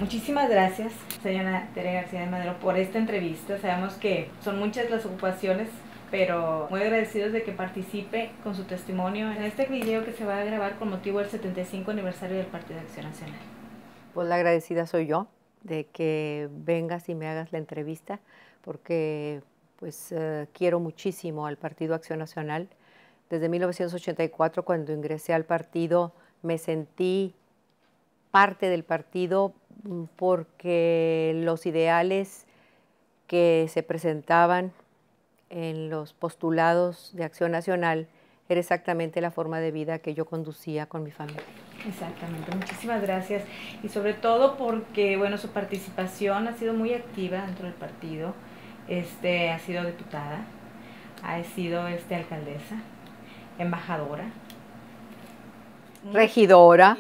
Muchísimas gracias, señora Tere García de Madero, por esta entrevista. Sabemos que son muchas las ocupaciones, pero muy agradecidos de que participe con su testimonio en este video que se va a grabar con motivo del 75 aniversario del Partido de Acción Nacional. Pues la agradecida soy yo de que vengas y me hagas la entrevista, porque pues quiero muchísimo al Partido Acción Nacional. Desde 1984, cuando ingresé al partido, me sentí parte del partido porque los ideales que se presentaban en los postulados de Acción Nacional era exactamente la forma de vida que yo conducía con mi familia. Exactamente, muchísimas gracias. Y sobre todo porque, bueno, su participación ha sido muy activa dentro del partido. Ha sido diputada, ha sido alcaldesa, embajadora, Regidora,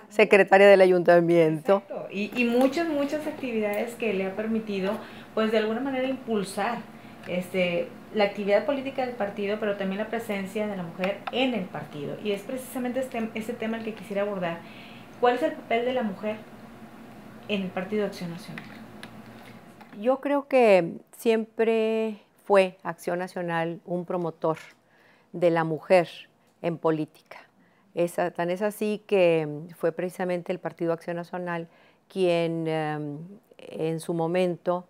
secretaria del ayuntamiento. exacto, y muchas actividades que le ha permitido, pues de alguna manera impulsar la actividad política del partido, pero también la presencia de la mujer en el partido. Y es precisamente este tema el que quisiera abordar. ¿Cuál es el papel de la mujer en el Partido de Acción Nacional? Yo creo que siempre fue Acción Nacional un promotor de la mujer en política. Tan es así que fue precisamente el Partido Acción Nacional quien en su momento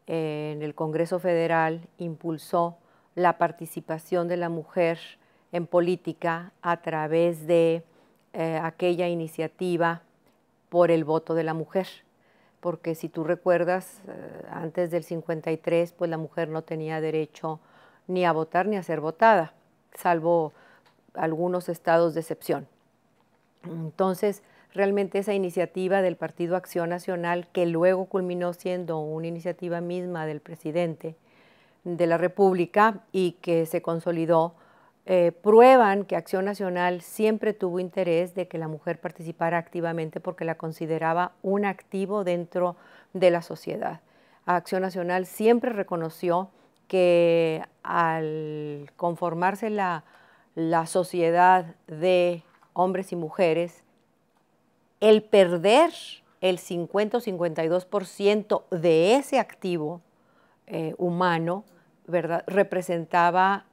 en el Congreso Federal impulsó la participación de la mujer en política a través de aquella iniciativa por el voto de la mujer. Porque si tú recuerdas, antes del 53, pues la mujer no tenía derecho ni a votar ni a ser votada, salvo algunos estados de excepción. Entonces, realmente esa iniciativa del Partido Acción Nacional, que luego culminó siendo una iniciativa misma del presidente de la República y que se consolidó, prueban que Acción Nacional siempre tuvo interés de que la mujer participara activamente porque la consideraba un activo dentro de la sociedad. Acción Nacional siempre reconoció que al conformarse la sociedad de hombres y mujeres, el perder el 50 o 52% de ese activo humano, ¿verdad?, representaba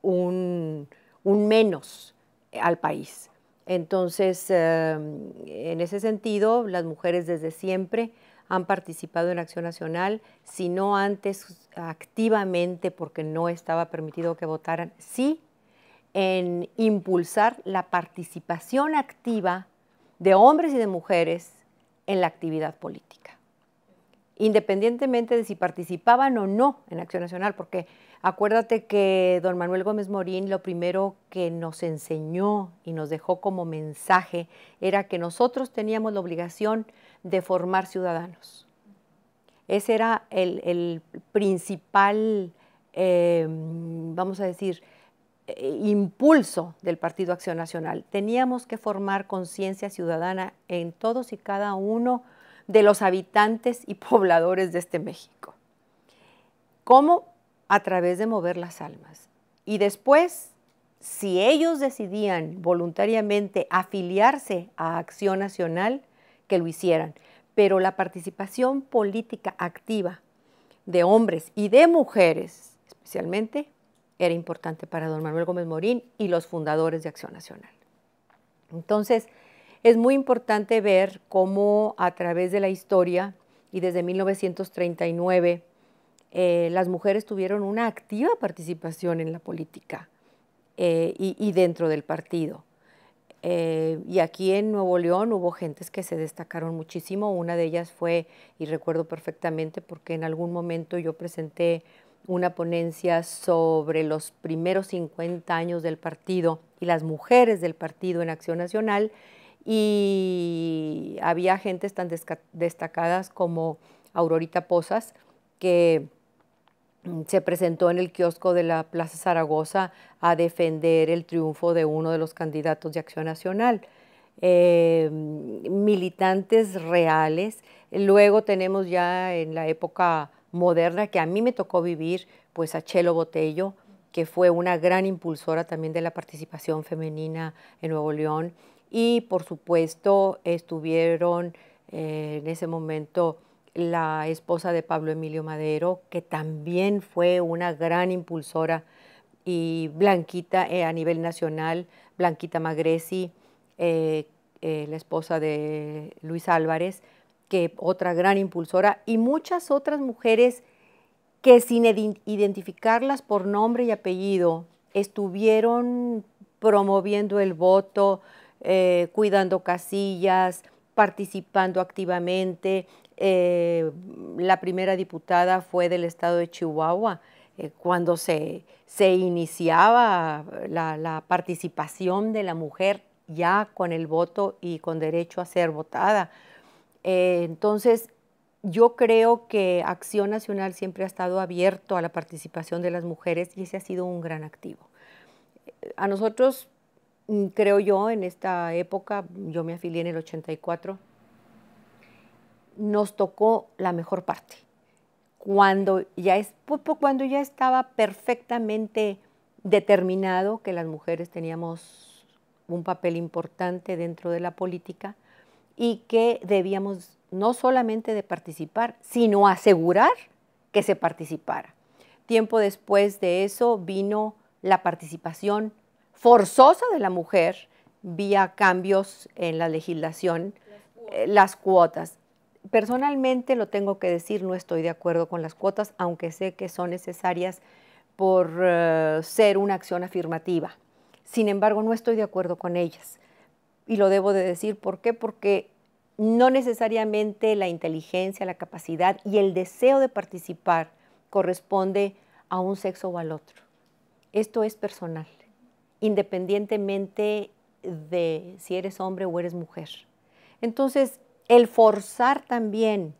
un menos al país. Entonces, en ese sentido, las mujeres desde siempre han participado en Acción Nacional, si no antes activamente porque no estaba permitido que votaran, sí en impulsar la participación activa de hombres y de mujeres en la actividad política, independientemente de si participaban o no en Acción Nacional, porque acuérdate que don Manuel Gómez Morín lo primero que nos enseñó y nos dejó como mensaje era que nosotros teníamos la obligación de formar ciudadanos. Ese era el principal, vamos a decir, impulso del Partido Acción Nacional. Teníamos que formar conciencia ciudadana en todos y cada uno de los habitantes y pobladores de este México. ¿Cómo? A través de mover las almas. Y después, si ellos decidían voluntariamente afiliarse a Acción Nacional, que lo hicieran. Pero la participación política activa de hombres y de mujeres, especialmente, era importante para don Manuel Gómez Morín y los fundadores de Acción Nacional. Entonces, es muy importante ver cómo a través de la historia y desde 1939 las mujeres tuvieron una activa participación en la política y dentro del partido. Y aquí en Nuevo León hubo gentes que se destacaron muchísimo. Una de ellas fue, y recuerdo perfectamente porque en algún momento yo presenté una ponencia sobre los primeros 50 años del partido y las mujeres del partido en Acción Nacional, y había gentes tan destacadas como Aurorita Posas, que se presentó en el kiosco de la Plaza Zaragoza a defender el triunfo de uno de los candidatos de Acción Nacional. Militantes reales. Luego tenemos ya en la época moderna, que a mí me tocó vivir, pues a Chelo Botello, que fue una gran impulsora también de la participación femenina en Nuevo León. Y por supuesto estuvieron en ese momento la esposa de Pablo Emilio Madero, que también fue una gran impulsora, y Blanquita a nivel nacional, Blanquita Magresi, la esposa de Luis Álvarez, que otra gran impulsora, y muchas otras mujeres que sin identificarlas por nombre y apellido estuvieron promoviendo el voto, cuidando casillas, participando activamente. La primera diputada fue del estado de Chihuahua, cuando se iniciaba la participación de la mujer ya con el voto y con derecho a ser votada. Entonces, yo creo que Acción Nacional siempre ha estado abierto a la participación de las mujeres y ese ha sido un gran activo. A nosotros, creo yo, en esta época, yo me afilié en el 84, nos tocó la mejor parte. Cuando ya estaba perfectamente determinado que las mujeres teníamos un papel importante dentro de la política y que debíamos no solamente de participar, sino asegurar que se participara. Tiempo después de eso vino la participación forzosa de la mujer vía cambios en la legislación, las cuotas. Personalmente, lo tengo que decir, no estoy de acuerdo con las cuotas, aunque sé que son necesarias por ser una acción afirmativa. Sin embargo, no estoy de acuerdo con ellas. Y lo debo de decir, ¿por qué? Porque no necesariamente la inteligencia, la capacidad y el deseo de participar corresponde a un sexo o al otro. Esto es personal, independientemente de si eres hombre o eres mujer. Entonces, el forzar también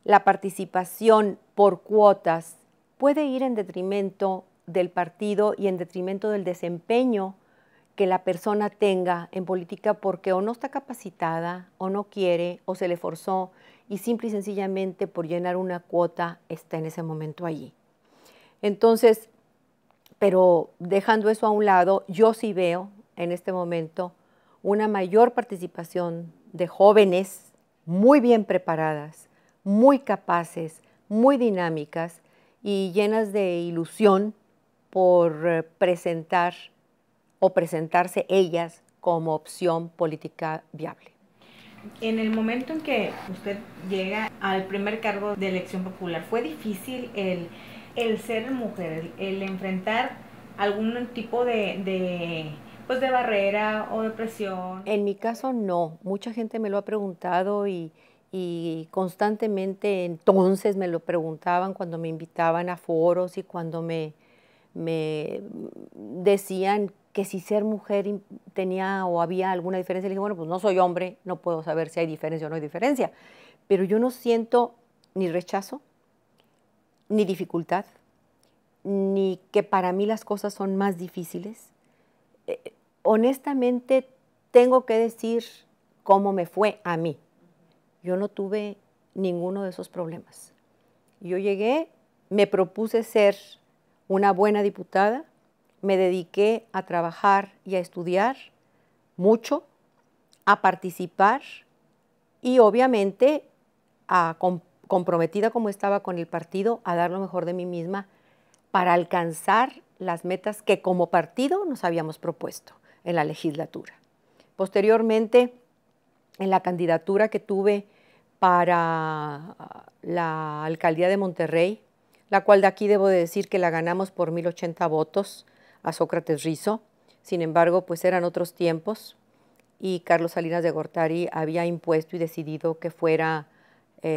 la participación por cuotas puede ir en detrimento del partido y en detrimento del desempeño que la persona tenga en política, porque o no está capacitada, o no quiere, o se le forzó, y simple y sencillamente por llenar una cuota está en ese momento allí. Entonces, pero dejando eso a un lado, yo sí veo en este momento una mayor participación de jóvenes muy bien preparadas, muy capaces, muy dinámicas y llenas de ilusión por presentar o presentarse ellas como opción política viable. En el momento en que usted llega al primer cargo de elección popular, ¿fue difícil el ser mujer, el enfrentar algún tipo pues de barrera o de presión? En mi caso no, mucha gente me lo ha preguntado y constantemente entonces me lo preguntaban cuando me invitaban a foros y cuando me decían que si ser mujer tenía o había alguna diferencia. Le dije, bueno, pues no soy hombre, no puedo saber si hay diferencia o no hay diferencia, pero yo no siento ni rechazo, ni dificultad, ni que para mí las cosas son más difíciles. Honestamente, tengo que decir cómo me fue a mí. Yo no tuve ninguno de esos problemas. Yo llegué, me propuse ser una buena diputada, me dediqué a trabajar y a estudiar mucho, a participar y obviamente comprometida como estaba con el partido, a dar lo mejor de mí misma para alcanzar las metas que como partido nos habíamos propuesto en la legislatura. Posteriormente, en la candidatura que tuve para la alcaldía de Monterrey, la cual de aquí debo de decir que la ganamos por 1080 votos a Sócrates Rizo. Sin embargo, pues eran otros tiempos y Carlos Salinas de Gortari había impuesto y decidido que fuera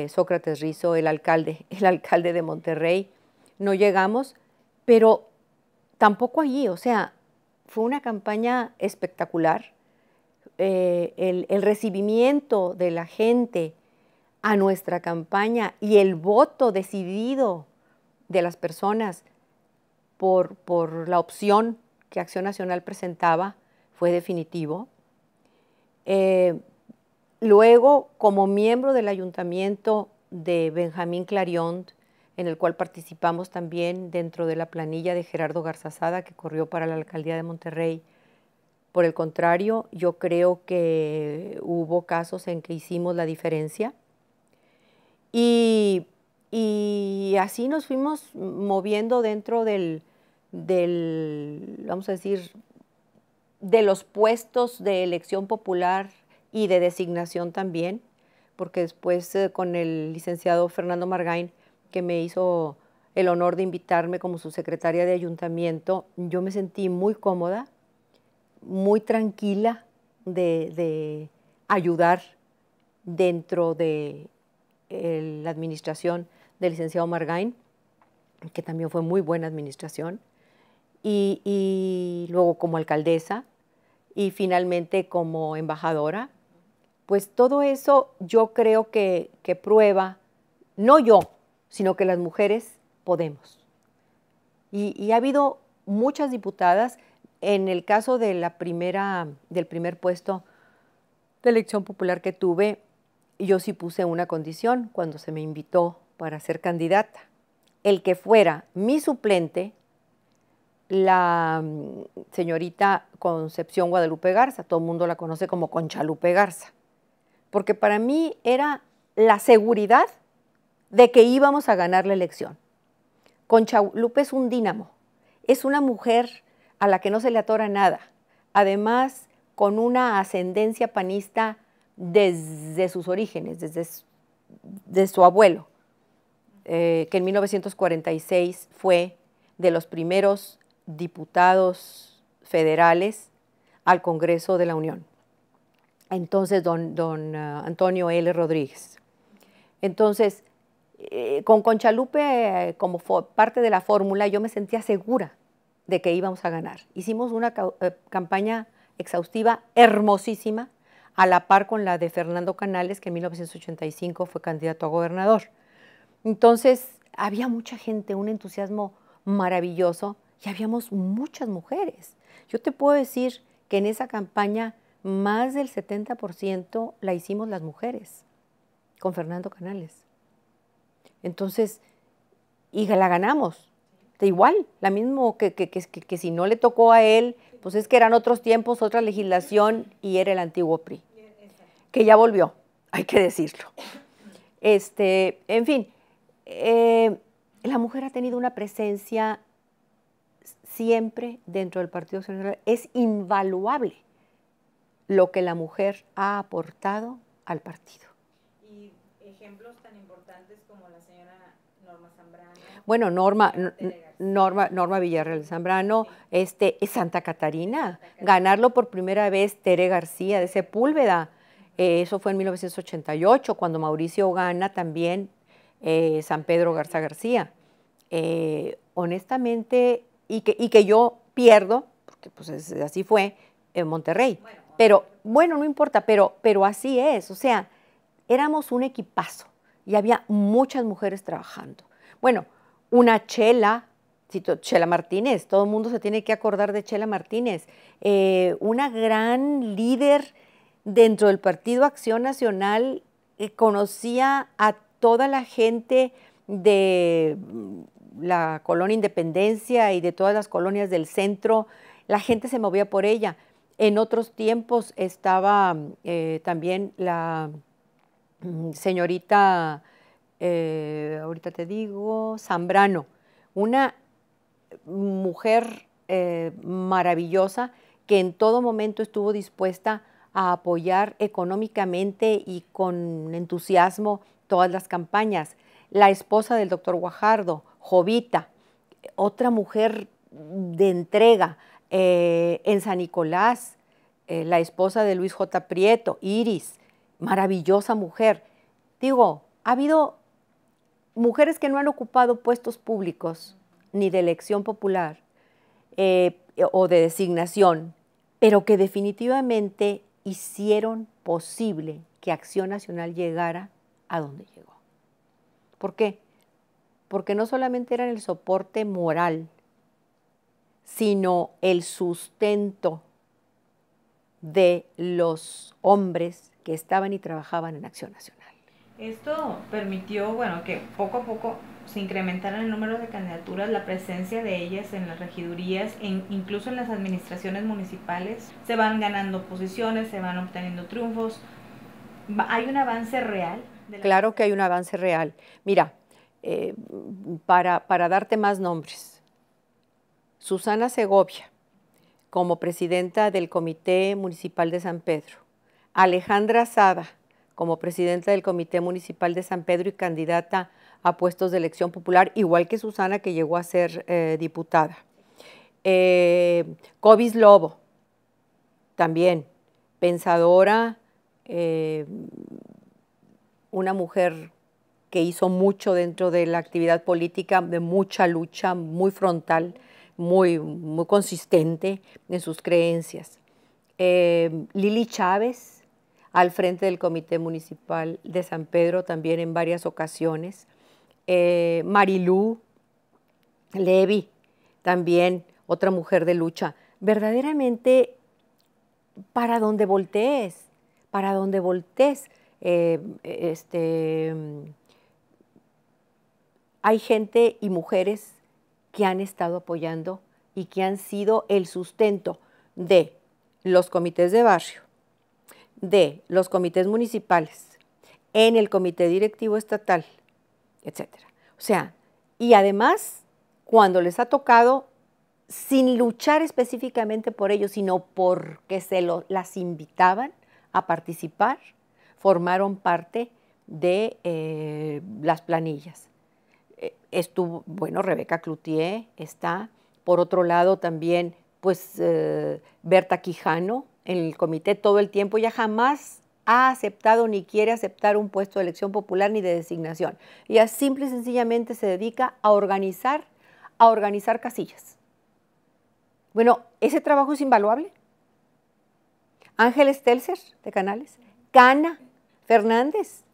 Sócrates Rizo el alcalde de Monterrey. No llegamos, pero tampoco allí, o sea, fue una campaña espectacular. El recibimiento de la gente a nuestra campaña y el voto decidido de las personas por la opción que Acción Nacional presentaba fue definitivo. Luego, como miembro del ayuntamiento de Benjamín Clarion, en el cual participamos también dentro de la planilla de Gerardo Garzazada, que corrió para la alcaldía de Monterrey, Por el contrario, yo creo que hubo casos en que hicimos la diferencia y así nos fuimos moviendo dentro vamos a decir, de los puestos de elección popular y de designación también, porque después con el licenciado Fernando Margain, que me hizo el honor de invitarme como su secretaria de ayuntamiento, yo me sentí muy cómoda, muy tranquila de ayudar dentro de la administración del licenciado Margain, que también fue muy buena administración, y luego como alcaldesa y finalmente como embajadora. Pues todo eso yo creo que prueba, no yo, sino que las mujeres podemos. Y ha habido muchas diputadas. En el caso de del primer puesto de elección popular que tuve, yo sí puse una condición cuando se me invitó para ser candidata. El que fuera mi suplente, la señorita Concepción Guadalupe Garza, todo el mundo la conoce como Conchalupe Garza, porque para mí era la seguridad de que íbamos a ganar la elección. Conchalupe es un dínamo, es una mujer a la que no se le atora nada, además con una ascendencia panista desde sus orígenes, desde su abuelo, que en 1946 fue de los primeros diputados federales al Congreso de la Unión. Entonces, don Antonio L. Rodríguez. Entonces, con Conchalupe como parte de la fórmula, yo me sentía segura de que íbamos a ganar. Hicimos una campaña exhaustiva, hermosísima, a la par con la de Fernando Canales, que en 1985 fue candidato a gobernador. Entonces, había mucha gente, un entusiasmo maravilloso, y habíamos muchas mujeres. Yo te puedo decir que en esa campaña más del 70% la hicimos las mujeres, con Fernando Canales. Entonces, y la ganamos. De igual, la mismo que si no le tocó a él, pues es que eran otros tiempos, otra legislación, y era el antiguo PRI, que ya volvió, hay que decirlo. En fin, la mujer ha tenido una presencia siempre dentro del Partido Acción Nacional. Es invaluable lo que la mujer ha aportado al partido. Y ejemplos tan importantes como la señora Norma Zambrano. Bueno, Norma Villarreal Zambrano, Santa Catarina, ganarlo por primera vez Tere García de Sepúlveda. Eso fue en 1988, cuando Mauricio gana también San Pedro Garza García. Honestamente, y que yo pierdo, porque pues así fue, en Monterrey. Pero bueno, no importa, pero así es. O sea, éramos un equipazo y había muchas mujeres trabajando. Bueno, una Chela Martínez, todo el mundo se tiene que acordar de Chela Martínez, una gran líder dentro del Partido Acción Nacional, conocía a toda la gente de la colonia Independencia y de todas las colonias del centro. La gente se movía por ella. En otros tiempos estaba también la señorita, ahorita te digo, Zambrano, una mujer maravillosa que en todo momento estuvo dispuesta a apoyar económicamente y con entusiasmo todas las campañas. La esposa del doctor Guajardo, Jovita, otra mujer de entrega. En San Nicolás, la esposa de Luis J. Prieto, Iris, maravillosa mujer. Digo, ha habido mujeres que no han ocupado puestos públicos, ni de elección popular o de designación, pero que definitivamente hicieron posible que Acción Nacional llegara a donde llegó. ¿Por qué? Porque no solamente eran el soporte moral, sino el sustento de los hombres que estaban y trabajaban en Acción Nacional. Esto permitió, bueno, que poco a poco se incrementara el número de candidaturas, la presencia de ellas en las regidurías, incluso en las administraciones municipales. Se van ganando posiciones, se van obteniendo triunfos. Hay un avance real. Claro que hay un avance real. Mira, para darte más nombres, Susana Segovia, como presidenta del Comité Municipal de San Pedro, Alejandra Sada, como presidenta del Comité Municipal de San Pedro y candidata a puestos de elección popular, igual que Susana, que llegó a ser diputada. Cobis Lobo, también pensadora, una mujer que hizo mucho dentro de la actividad política, de mucha lucha, muy frontal, muy consistente en sus creencias. Lili Chávez, al frente del Comité Municipal de San Pedro, también en varias ocasiones. Marilú Levy, también otra mujer de lucha. Verdaderamente, para donde voltees, hay gente y mujeres que han estado apoyando y que han sido el sustento de los comités de barrio, de los comités municipales, en el comité directivo estatal, etcétera. O sea, y además, cuando les ha tocado, sin luchar específicamente por ellos, sino porque las invitaban a participar, formaron parte de las planillas. Estuvo, bueno, Rebeca Cloutier está, por otro lado también, pues, Berta Quijano, en el comité todo el tiempo. Ella jamás ha aceptado ni quiere aceptar un puesto de elección popular ni de designación. Ella simple y sencillamente se dedica a organizar casillas. Bueno, ese trabajo es invaluable. Ángel Stelzer, de Canales, Cana Fernández,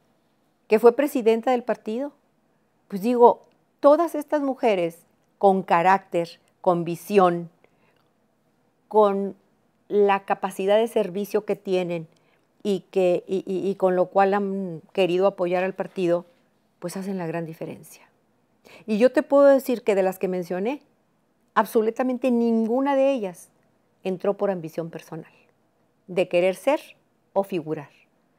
que fue presidenta del partido. Pues digo, todas estas mujeres con carácter, con visión, con la capacidad de servicio que tienen y con lo cual han querido apoyar al partido, pues hacen la gran diferencia. Y yo te puedo decir que de las que mencioné, absolutamente ninguna de ellas entró por ambición personal, de querer ser o figurar,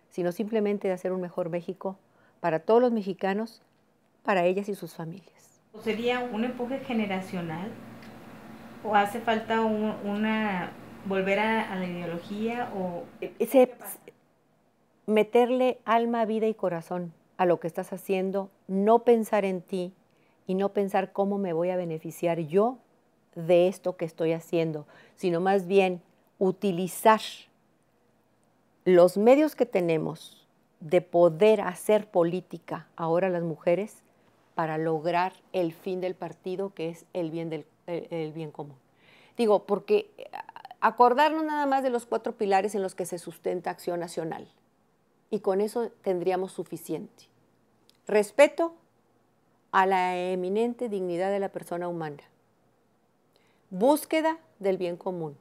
sino simplemente de hacer un mejor México para todos los mexicanos, para ellas y sus familias. ¿Sería un empuje generacional o hace falta volver a la ideología o meterle alma, vida y corazón a lo que estás haciendo, no pensar en ti y no pensar cómo me voy a beneficiar yo de esto que estoy haciendo, sino más bien utilizar los medios que tenemos de poder hacer política ahora las mujeres para lograr el fin del partido, que es el bien común. Digo, porque acordarnos nada más de los 4 pilares en los que se sustenta Acción Nacional, y con eso tendríamos suficiente. Respeto a la eminente dignidad de la persona humana. Búsqueda del bien común.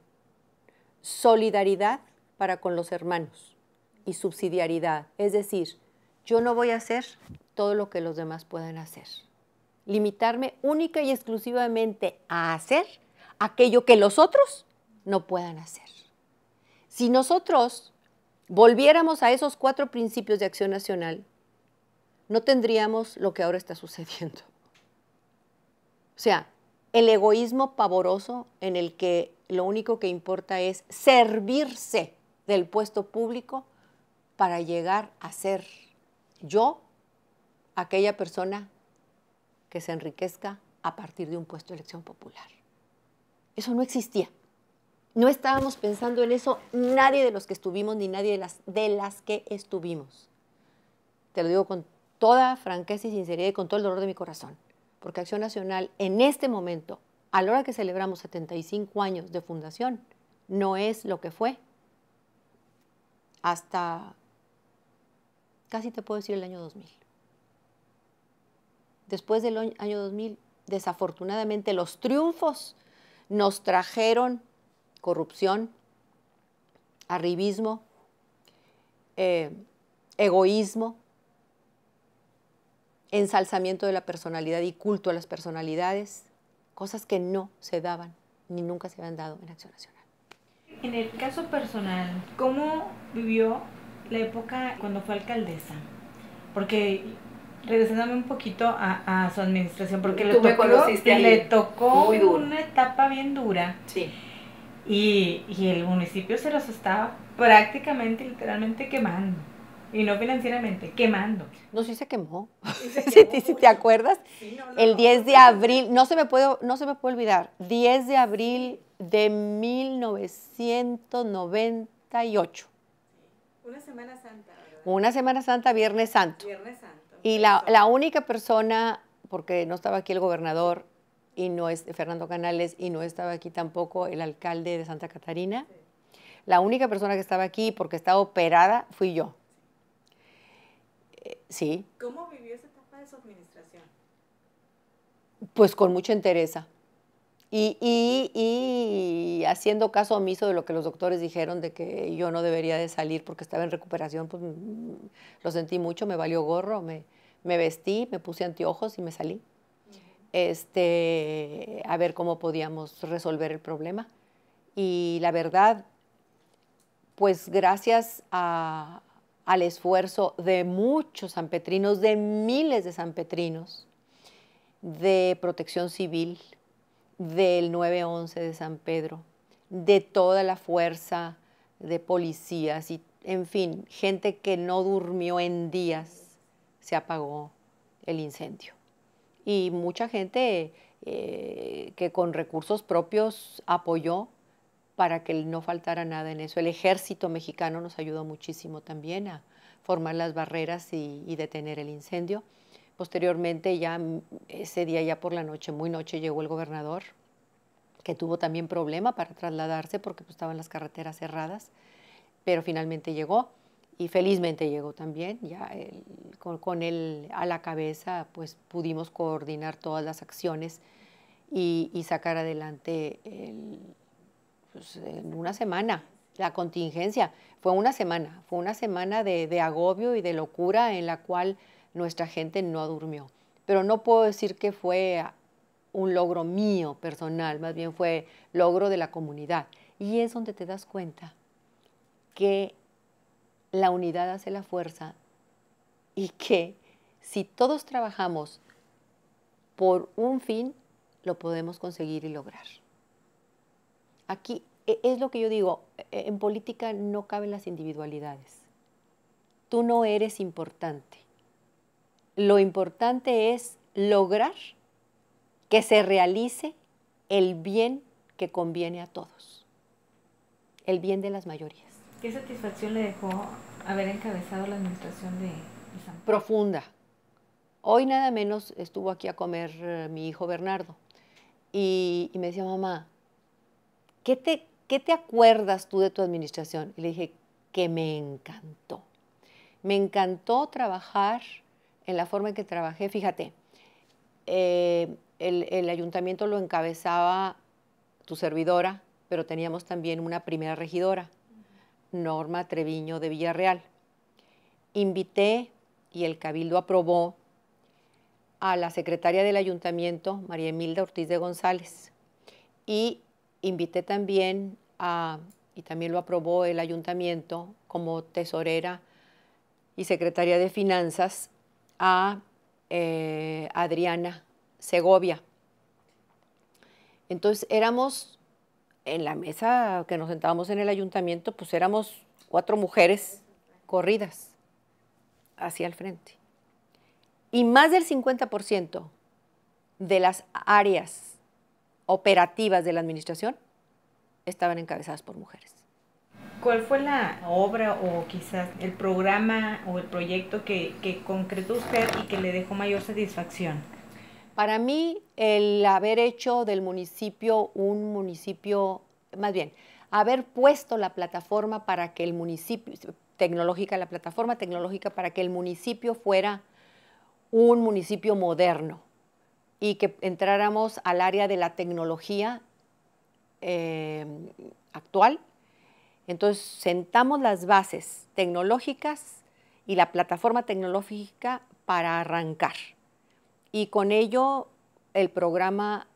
Solidaridad para con los hermanos. Y subsidiariedad. Es decir, yo no voy a hacer todo lo que los demás puedan hacer. Limitarme única y exclusivamente a hacer aquello que los otros no puedan hacer. Si nosotros volviéramos a esos 4 principios de Acción Nacional, no tendríamos lo que ahora está sucediendo. O sea, el egoísmo pavoroso en el que lo único que importa es servirse del puesto público para llegar a ser yo aquella persona que se enriquezca a partir de un puesto de elección popular. Eso no existía. No estábamos pensando en eso nadie de los que estuvimos, ni nadie de las que estuvimos. Te lo digo con toda franqueza y sinceridad y con todo el dolor de mi corazón. Porque Acción Nacional, en este momento, a la hora que celebramos 75 años de fundación, no es lo que fue hasta, casi te puedo decir, el año 2000. Después del año 2000, desafortunadamente, los triunfos nos trajeron corrupción, arribismo, egoísmo, ensalzamiento de la personalidad y culto a las personalidades, cosas que no se daban ni nunca se habían dado en Acción Nacional. En el caso personal, ¿cómo vivió la época cuando fue alcaldesa? Porque, regresándome un poquito a su administración, porque le tocó una etapa bien dura. Sí. Y el municipio se los estaba prácticamente, literalmente quemando. Y no financieramente, quemando. No, sí se quemó. ¿Sí te acuerdas? Sí, no, el 10 de abril, no se me puede olvidar, 10 de abril de 1998. Una Semana Santa, ¿verdad? Una Semana Santa, Viernes Santo. Viernes Santo. Y la única persona, porque no estaba aquí el gobernador, y no es Fernando Canales, y no estaba aquí tampoco el alcalde de Santa Catarina, sí. La única persona que estaba aquí, porque estaba operada, fui yo. Sí. ¿Cómo vivió esa etapa de su administración? Pues con mucha entereza. Y haciendo caso omiso de lo que los doctores dijeron de que yo no debería de salir porque estaba en recuperación, pues lo sentí mucho, me valió gorro, me vestí, me puse anteojos y me salí. A ver cómo podíamos resolver el problema. Y la verdad, pues gracias al esfuerzo de muchos sanpetrinos, de miles de sanpetrinos, de Protección Civil, del 911 de San Pedro, de toda la fuerza de policías y, en fin, gente que no durmió en días, se apagó el incendio. Y mucha gente que con recursos propios apoyó para que no faltara nada en eso. El ejército mexicano nos ayudó muchísimo también a formar las barreras y detener el incendio. Posteriormente, ya ese día, ya por la noche, muy noche, llegó el gobernador, que tuvo también problema para trasladarse porque pues, estaban las carreteras cerradas, pero finalmente llegó y felizmente llegó también. Ya con él a la cabeza, pues pudimos coordinar todas las acciones y sacar adelante pues, en una semana la contingencia. Fue una semana de agobio y de locura en la cual nuestra gente no durmió. Pero no puedo decir que fue un logro mío personal, más bien fue logro de la comunidad. Y es donde te das cuenta que la unidad hace la fuerza y que si todos trabajamos por un fin, lo podemos conseguir y lograr. Aquí es lo que yo digo, en política no caben las individualidades. Tú no eres importante. Lo importante es lograr que se realice el bien que conviene a todos, el bien de las mayorías. ¿Qué satisfacción le dejó haber encabezado la administración de San Pedro? Profunda. Hoy nada menos estuvo aquí a comer mi hijo Bernardo y me decía, mamá, ¿qué te acuerdas tú de tu administración? Y le dije, que me encantó. Me encantó trabajar en la forma en que trabajé. Fíjate, el ayuntamiento lo encabezaba tu servidora, pero teníamos también una primera regidora, Norma Treviño de Villarreal. Invité y el cabildo aprobó a la secretaria del ayuntamiento, María Emilda Ortiz de González, y invité también y también lo aprobó el ayuntamiento como tesorera y secretaria de finanzas a Adriana Segovia. Entonces éramos, en la mesa que nos sentábamos en el ayuntamiento, pues éramos 4 mujeres corridas hacia el frente. Y más del 50% de las áreas operativas de la administración estaban encabezadas por mujeres. ¿Cuál fue la obra o quizás el programa o el proyecto que concretó usted y que le dejó mayor satisfacción? Para mí, el haber hecho del municipio un municipio, más bien, haber puesto la plataforma para que el municipio, la plataforma tecnológica para que el municipio fuera un municipio moderno y que entráramos al área de la tecnología actual. Entonces, sentamos las bases tecnológicas y la plataforma tecnológica para arrancar. y con ello el programa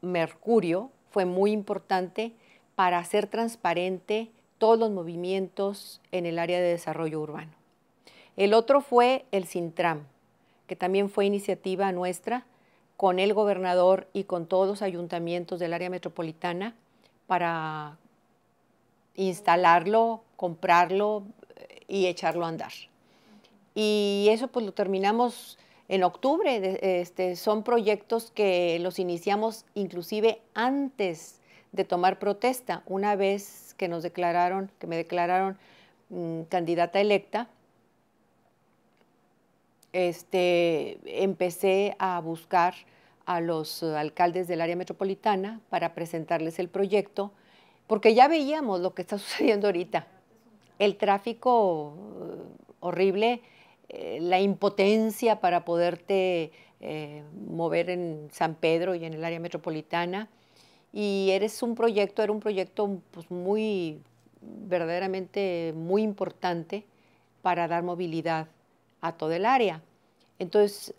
Mercurio fue muy importante para hacer transparente todos los movimientos en el área de desarrollo urbano. El otro fue el Sintram, que también fue iniciativa nuestra con el gobernador y con todos los ayuntamientos del área metropolitana para instalarlo, comprarlo y echarlo a andar. Y eso pues lo terminamos en octubre. Son proyectos que los iniciamos inclusive antes de tomar protesta. Una vez que nos declararon, que me declararon candidata electa, empecé a buscar a los alcaldes del área metropolitana para presentarles el proyecto, porque ya veíamos lo que está sucediendo ahorita. El tráfico horrible, la impotencia para poderte mover en San Pedro y en el área metropolitana. Y era un proyecto pues, verdaderamente muy importante para dar movilidad a todo el área. Entonces,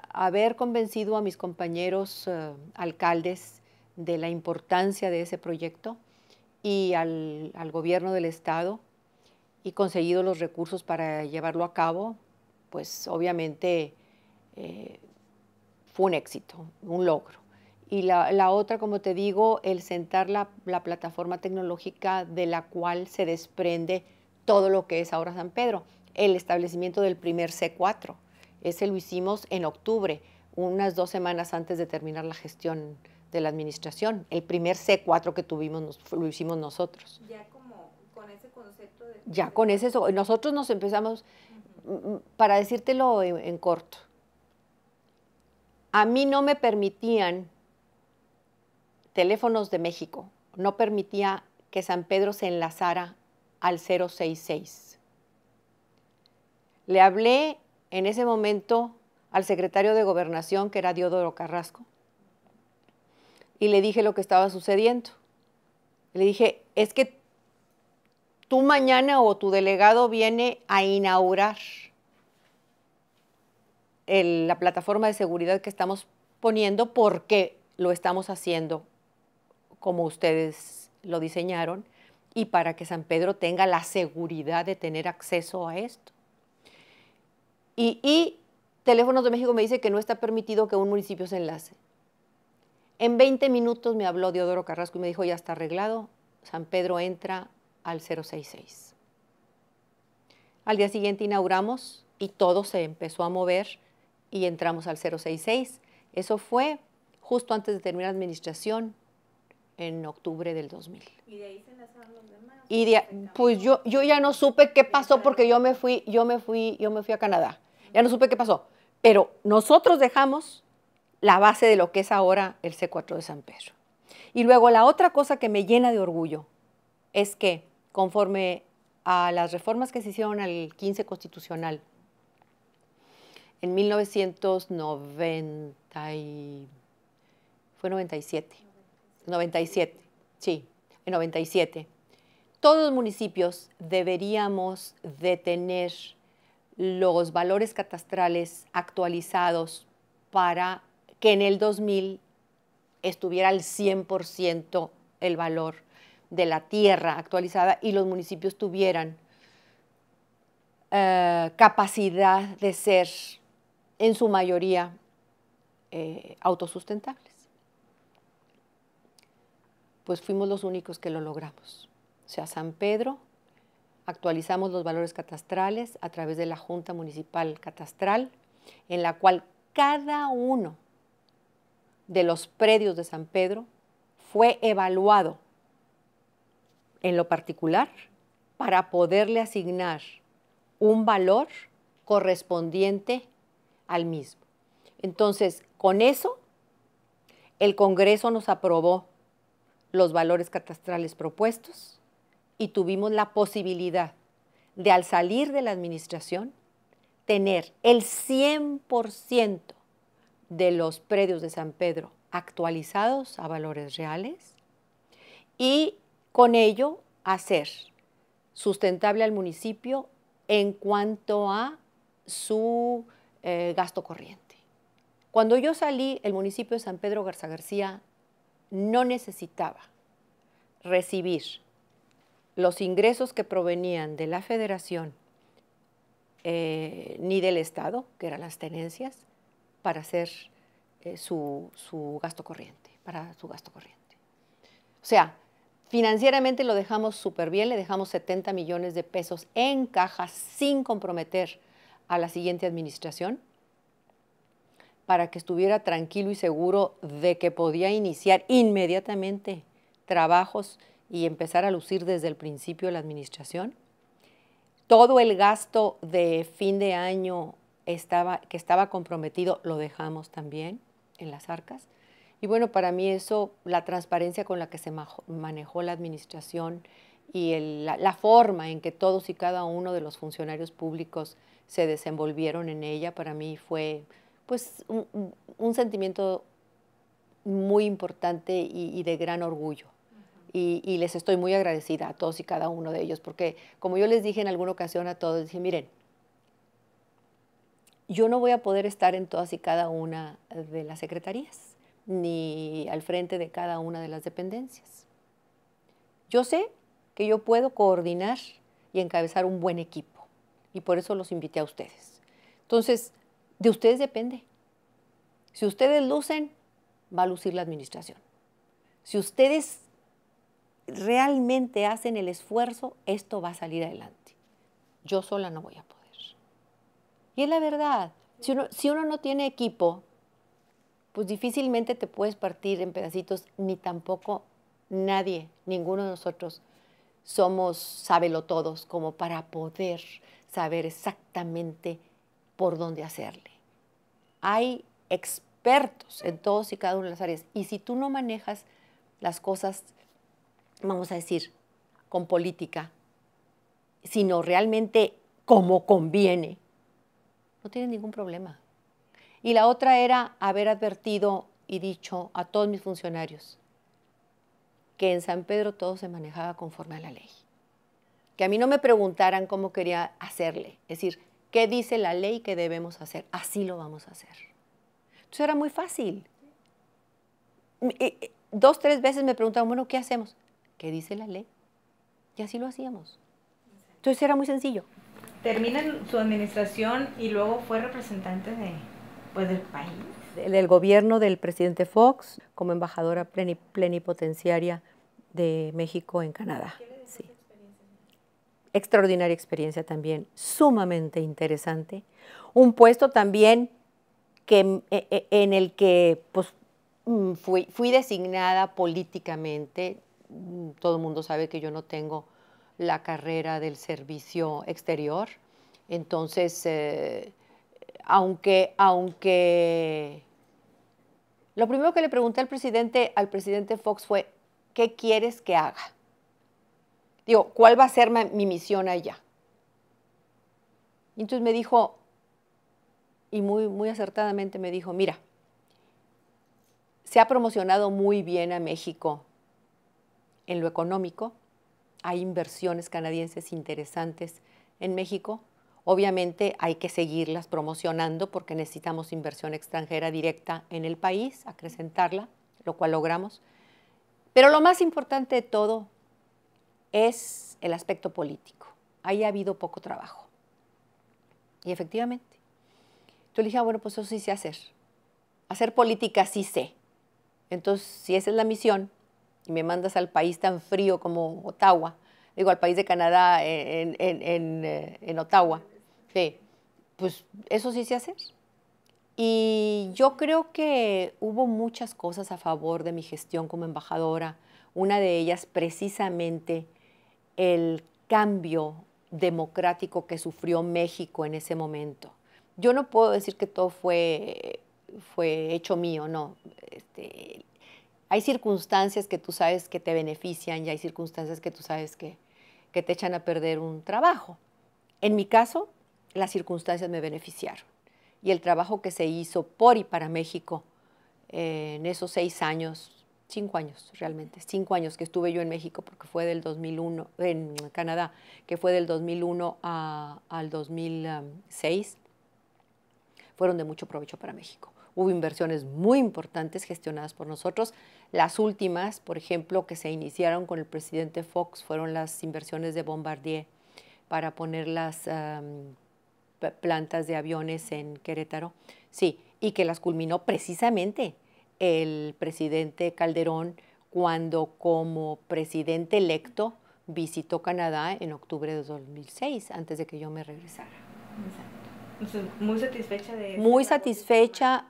haber convencido a mis compañeros alcaldes de la importancia de ese proyecto y al gobierno del estado y conseguido los recursos para llevarlo a cabo, pues obviamente fue un éxito, un logro. Y la otra, como te digo, el sentar la plataforma tecnológica de la cual se desprende todo lo que es ahora San Pedro. El establecimiento del primer C4. Ese lo hicimos en octubre, unas 2 semanas antes de terminar la gestión de la administración. El primer C4 que tuvimos lo hicimos nosotros. Ya como con ese concepto de... Ya con ese, nosotros nos empezamos, para decírtelo en corto, a mí no me permitían, Teléfonos de México, no permitía que San Pedro se enlazara al 066. Le hablé en ese momento al secretario de Gobernación, que era Diodoro Carrasco, y le dije lo que estaba sucediendo. Le dije, es que tú mañana o tu delegado viene a inaugurar la plataforma de seguridad que estamos poniendo porque lo estamos haciendo como ustedes lo diseñaron y para que San Pedro tenga la seguridad de tener acceso a esto. Y Teléfonos de México me dice que no está permitido que un municipio se enlace. En 20 minutos me habló Diodoro Carrasco y me dijo, ya está arreglado, San Pedro entra al 066. Al día siguiente inauguramos y todo se empezó a mover y entramos al 066. Eso fue justo antes de terminar la administración, en octubre del 2000. ¿Y de ahí se enlazaron los demás? Y pues yo ya no supe qué pasó porque yo me fui a Canadá. Ya no supe qué pasó. Pero nosotros dejamos la base de lo que es ahora el C4 de San Pedro. Y luego la otra cosa que me llena de orgullo es que conforme a las reformas que se hicieron al 15 constitucional en 97, sí, en 97, todos los municipios deberíamos de tener los valores catastrales actualizados para que en el 2000 estuviera al 100% el valor de la tierra actualizada y los municipios tuvieran capacidad de ser, en su mayoría, autosustentables. Pues fuimos los únicos que lo logramos. O sea, San Pedro, actualizamos los valores catastrales a través de la Junta Municipal Catastral, en la cual cada uno de los predios de San Pedro fue evaluado en lo particular para poderle asignar un valor correspondiente al mismo. Entonces, con eso, el Congreso nos aprobó los valores catastrales propuestos y tuvimos la posibilidad de, al salir de la administración, tener el 100% de los predios de San Pedro actualizados a valores reales y con ello hacer sustentable al municipio en cuanto a su gasto corriente. Cuando yo salí, el municipio de San Pedro Garza García no necesitaba recibir los ingresos que provenían de la federación ni del Estado, que eran las tenencias, para hacer su gasto corriente, para su gasto corriente. O sea, financieramente lo dejamos súper bien, le dejamos 70 millones de pesos en caja sin comprometer a la siguiente administración para que estuviera tranquilo y seguro de que podía iniciar inmediatamente trabajos y empezar a lucir desde el principio de la administración. Todo el gasto de fin de año que estaba comprometido lo dejamos también en las arcas. Y bueno, para mí eso, la transparencia con la que se manejó la administración y la forma en que todos y cada uno de los funcionarios públicos se desenvolvieron en ella, para mí fue pues un sentimiento muy importante y de gran orgullo. Y les estoy muy agradecida a todos y cada uno de ellos, porque como yo les dije en alguna ocasión a todos, dije, miren, yo no voy a poder estar en todas y cada una de las secretarías, ni al frente de cada una de las dependencias. Yo sé que yo puedo coordinar y encabezar un buen equipo, y por eso los invité a ustedes. Entonces, de ustedes depende. Si ustedes lucen, va a lucir la administración. Si ustedes realmente hacen el esfuerzo, esto va a salir adelante. Yo sola no voy a poder. Y es la verdad. Si uno no tiene equipo, pues difícilmente te puedes partir en pedacitos, ni tampoco nadie, ninguno de nosotros somos sabelotodos como para poder saber exactamente por dónde hacerle. Hay expertos en todos y cada una de las áreas. Y si tú no manejas las cosas, vamos a decir, con política, sino realmente como conviene, no tienes ningún problema. Y la otra era haber advertido y dicho a todos mis funcionarios que en San Pedro todo se manejaba conforme a la ley. Que a mí no me preguntaran cómo quería hacerle. Es decir, ¿qué dice la ley que debemos hacer? Así lo vamos a hacer. Entonces era muy fácil. 2, 3 veces me preguntaban, bueno, ¿qué hacemos? ¿Qué dice la ley? Y así lo hacíamos. Entonces era muy sencillo. Termina su administración y luego fue representante del país. Del gobierno del presidente Fox como embajadora plenipotenciaria de México en Canadá. Sí. Extraordinaria experiencia también, sumamente interesante. Un puesto también en el que pues, fui designada políticamente. Todo el mundo sabe que yo no tengo la carrera del servicio exterior. Entonces, aunque lo primero que le pregunté al presidente Fox fue, ¿qué quieres que haga? Digo, ¿cuál va a ser mi misión allá? Y entonces me dijo, y muy acertadamente me dijo, mira, se ha promocionado muy bien a México en lo económico, hay inversiones canadienses interesantes en México. Obviamente hay que seguirlas promocionando porque necesitamos inversión extranjera directa en el país, acrecentarla, lo cual logramos. Pero lo más importante de todo es el aspecto político. Ahí ha habido poco trabajo. Y efectivamente. Entonces le dije, bueno, pues eso sí sé hacer. Hacer política sí sé. Entonces, si esa es la misión, y me mandas al país tan frío como Ottawa, digo, al país de Canadá en Ottawa, sí, pues eso sí sé hacer. Y yo creo que hubo muchas cosas a favor de mi gestión como embajadora. Una de ellas precisamente el cambio democrático que sufrió México en ese momento. Yo no puedo decir que todo fue hecho mío, no. Hay circunstancias que tú sabes que te benefician y hay circunstancias que tú sabes que te echan a perder un trabajo. En mi caso, las circunstancias me beneficiaron. Y el trabajo que se hizo por y para México en esos 6 años, 5 años realmente, 5 años que estuve yo en México, porque fue del 2001, en Canadá, que fue del 2001 al 2006, fueron de mucho provecho para México. Hubo inversiones muy importantes gestionadas por nosotros. Las últimas, por ejemplo, que se iniciaron con el presidente Fox, fueron las inversiones de Bombardier para poner las plantas de aviones en Querétaro. Sí, y que las culminó precisamente el presidente Calderón cuando como presidente electo visitó Canadá en octubre de 2006, antes de que yo me regresara. Exacto. Entonces, muy satisfecha de eso.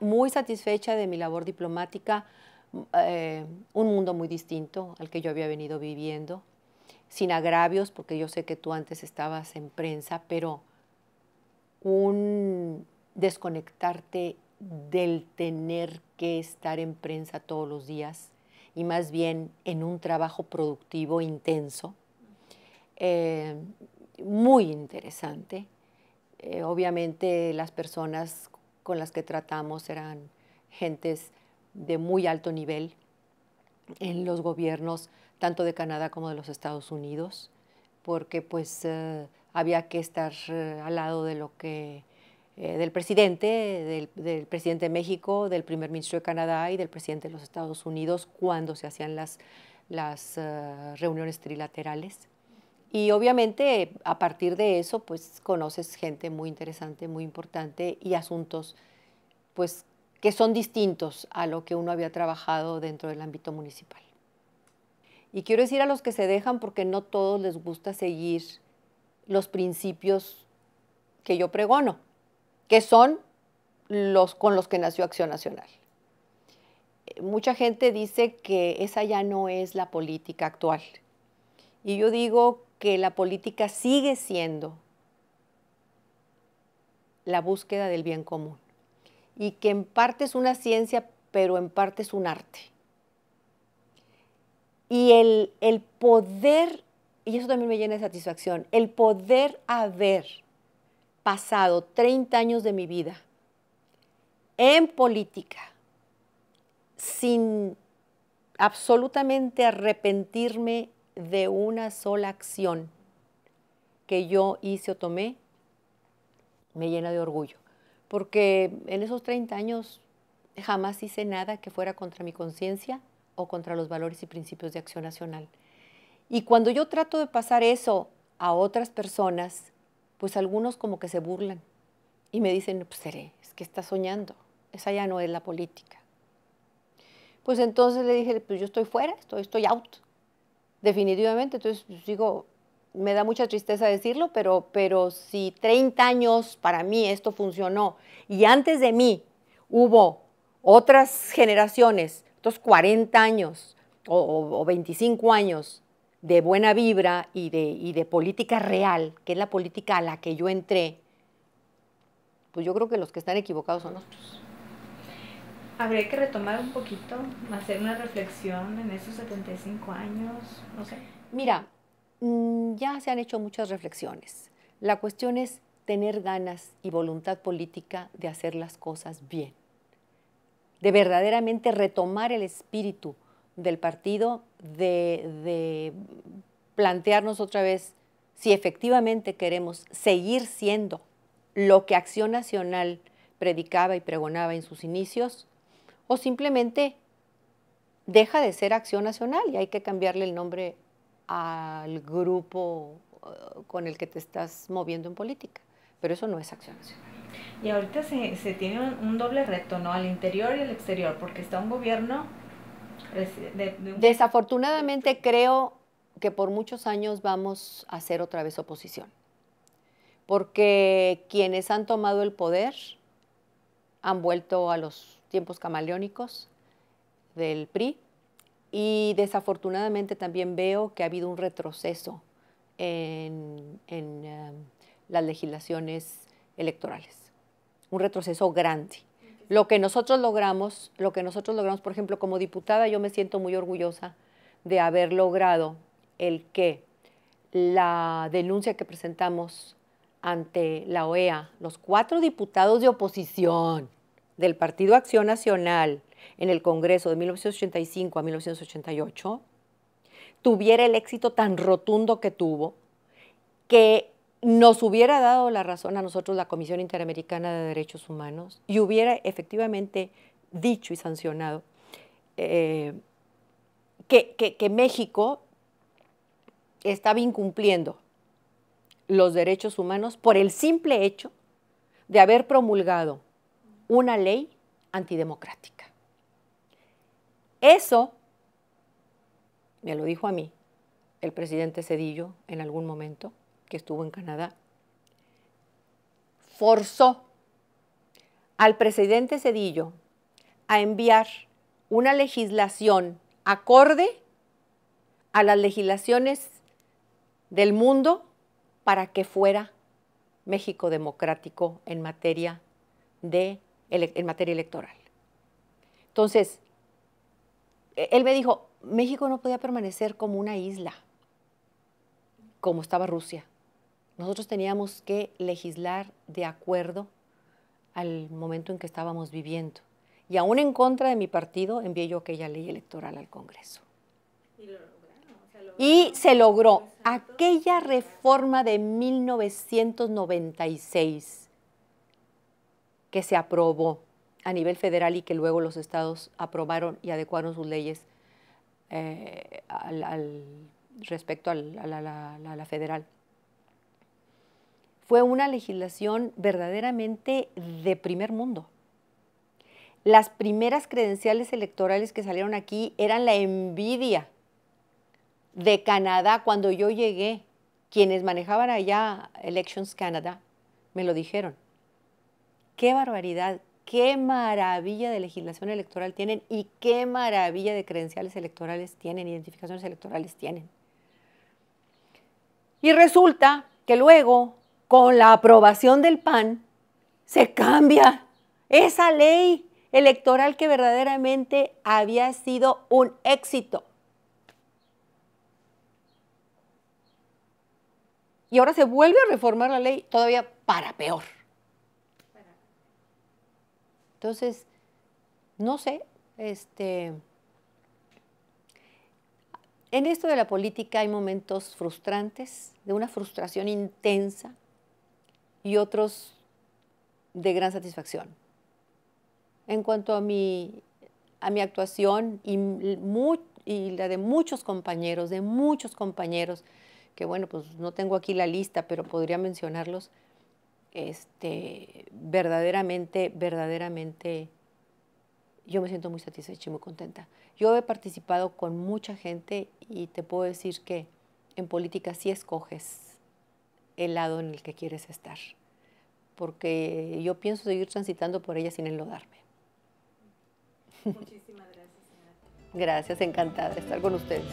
Muy satisfecha de mi labor diplomática, un mundo muy distinto al que yo había venido viviendo, sin agravios, porque yo sé que tú antes estabas en prensa, pero un desconectarte del tener que estar en prensa todos los días y más bien en un trabajo productivo intenso, muy interesante. Obviamente las personas con las que tratamos eran gentes de muy alto nivel en los gobiernos tanto de Canadá como de los Estados Unidos, porque pues había que estar al lado de lo que del presidente de México, del primer ministro de Canadá y del presidente de los Estados Unidos cuando se hacían las reuniones trilaterales. Y obviamente a partir de eso pues conoces gente muy interesante, muy importante y asuntos pues que son distintos a lo que uno había trabajado dentro del ámbito municipal. Y quiero decir a los que se dejan porque no todos les gusta seguir los principios que yo pregono, que son los con los que nació Acción Nacional. Mucha gente dice que esa ya no es la política actual. Y yo digo que la política sigue siendo la búsqueda del bien común y que en parte es una ciencia, pero en parte es un arte. Y el poder, y eso también me llena de satisfacción, el poder haber pasado 30 años de mi vida en política sin absolutamente arrepentirme de una sola acción que yo hice o tomé, me llena de orgullo. Porque en esos 30 años jamás hice nada que fuera contra mi conciencia o contra los valores y principios de Acción Nacional. Y cuando yo trato de pasar eso a otras personas, pues algunos como que se burlan y me dicen, pues Tere, es que estás soñando, esa ya no es la política. Pues entonces le dije, pues yo estoy fuera, estoy out, definitivamente. Entonces pues digo, me da mucha tristeza decirlo, pero si 30 años para mí esto funcionó y antes de mí hubo otras generaciones, otros 40 años o 25 años de buena vibra y de política real, que es la política a la que yo entré, pues yo creo que los que están equivocados son otros. Habría que retomar un poquito, hacer una reflexión en esos 75 años, no sé. Mira, ya se han hecho muchas reflexiones. La cuestión es tener ganas y voluntad política de hacer las cosas bien, de verdaderamente retomar el espíritu del partido, de plantearnos otra vez si efectivamente queremos seguir siendo lo que Acción Nacional predicaba y pregonaba en sus inicios, o simplemente deja de ser Acción Nacional y hay que cambiarle el nombre al grupo con el que te estás moviendo en política. Pero eso no es Acción Nacional. Y ahorita se tiene un doble reto, ¿no? Al interior y al exterior, porque está un gobierno... Desafortunadamente creo que por muchos años vamos a hacer otra vez oposición. Porque quienes han tomado el poder han vuelto a los tiempos camaleónicos del PRI y desafortunadamente también veo que ha habido un retroceso en las legislaciones electorales, un retroceso grande. Lo que nosotros logramos, por ejemplo, como diputada, yo me siento muy orgullosa de haber logrado el que la denuncia que presentamos ante la OEA, los 4 diputados de oposición del Partido Acción Nacional en el Congreso de 1985 a 1988, tuviera el éxito tan rotundo que tuvo, que nos hubiera dado la razón a nosotros la Comisión Interamericana de Derechos Humanos y hubiera efectivamente dicho y sancionado que México estaba incumpliendo los derechos humanos por el simple hecho de haber promulgado una ley antidemocrática. Eso me lo dijo a mí el presidente Zedillo en algún momento, que estuvo en Canadá. Forzó al presidente Zedillo a enviar una legislación acorde a las legislaciones del mundo para que fuera México democrático en materia electoral. Entonces, él me dijo, México no podía permanecer como una isla, como estaba Rusia. Nosotros teníamos que legislar de acuerdo al momento en que estábamos viviendo. Y aún en contra de mi partido, envié yo aquella ley electoral al Congreso. Y se logró aquella reforma de 1996 que se aprobó a nivel federal y que luego los estados aprobaron y adecuaron sus leyes respecto a la federal. Fue una legislación verdaderamente de primer mundo. Las primeras credenciales electorales que salieron aquí eran la envidia de Canadá. Cuando yo llegué, quienes manejaban allá Elections Canada me lo dijeron. ¡Qué barbaridad! ¡Qué maravilla de legislación electoral tienen! Y qué maravilla de credenciales electorales tienen, identificaciones electorales tienen. Y resulta que luego, con la aprobación del PAN, se cambia esa ley electoral que verdaderamente había sido un éxito. Y ahora se vuelve a reformar la ley todavía para peor. Entonces, no sé, en esto de la política hay momentos frustrantes, de una frustración intensa y otros de gran satisfacción. En cuanto a mi actuación y la de muchos compañeros, que bueno, pues no tengo aquí la lista, pero podría mencionarlos, verdaderamente, yo me siento muy satisfecha y muy contenta. Yo he participado con mucha gente y te puedo decir que en política sí escoges el lado en el que quieres estar, porque yo pienso seguir transitando por ella sin enlodarme. Muchísimas gracias, señora. Gracias, encantada de estar con ustedes.